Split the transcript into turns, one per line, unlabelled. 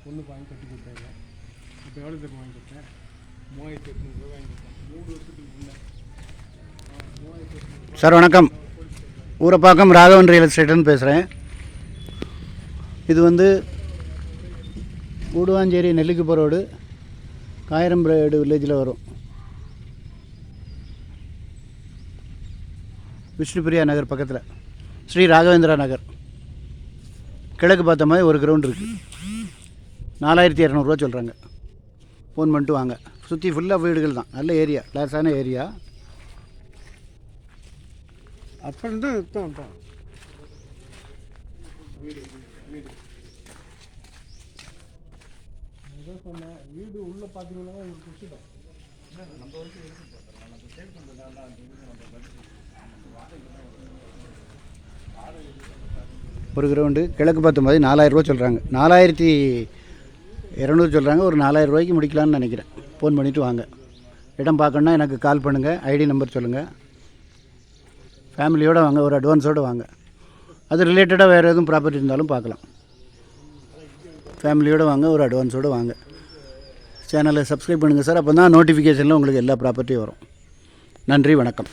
பொண்ணுக்கு வாங்கி கட்டி கொடுத்தாங்க. இப்போ எவ்வளோ பேருக்கு வாங்கி கொடுத்தேன்? 3800 வாங்கி கொடுத்தேன். 3 வருஷத்துக்கு முன்னே. 3800.
சார் வணக்கம். ஊரப்பாக்கம் ராகவன் ரியல் எஸ்டேட்டுன்னு பேசுகிறேன். இது வந்து கூடுவாஞ்சேரி நெல்லிக்குப்போ ரோடு காயிரம்பேடு வில்லேஜில் வரும். விஷ்ணுபிரியா நகர் பக்கத்தில் ஸ்ரீ ராகவேந்திரா நகர். கிழக்கு பார்த்த மாதிரி ஒரு கிரவுண்ட் இருக்குது. 4200 சொல்கிறாங்க. ஃபோன் பண்ணிட்டு வாங்க. சுற்றி ஃபுல்லாக வீடுகள் தான். நல்ல ஏரியா, லேசான ஏரியா.
அப்புறம் தான் வீடு சொன்னேன். வீடு உள்ளே பார்த்தீங்கன்னா உங்களுக்கு பிடிச்சிடும். நம்ம வரைக்கும்
ஒரு கிரவுண்டு கிழக்கு பார்த்த மாதிரி 4000 சொல்கிறாங்க. 4200 சொல்கிறாங்க. ஒரு 4000 ரூபாய்க்கு முடிக்கலான்னு நினைக்கிறேன். ஃபோன் பண்ணிவிட்டு வாங்க. இடம் பார்க்கணுன்னா எனக்கு கால் பண்ணுங்கள். ஐடி நம்பர் சொல்லுங்கள். ஃபேமிலியோடு வாங்க, ஒரு அட்வான்ஸோடு வாங்க. அது ரிலேட்டடாக வேறு எதுவும் ப்ராப்பர்ட்டி இருந்தாலும் பார்க்கலாம். ஃபேமிலியோடு வாங்க, ஒரு அட்வான்ஸோடு வாங்க. சேனலை சப்ஸ்கிரைப் பண்ணுங்கள் சார். அப்போ தான் நோட்டிஃபிகேஷனில் உங்களுக்கு எல்லா ப்ராப்பர்ட்டியும் வரும். நன்றி, வணக்கம்.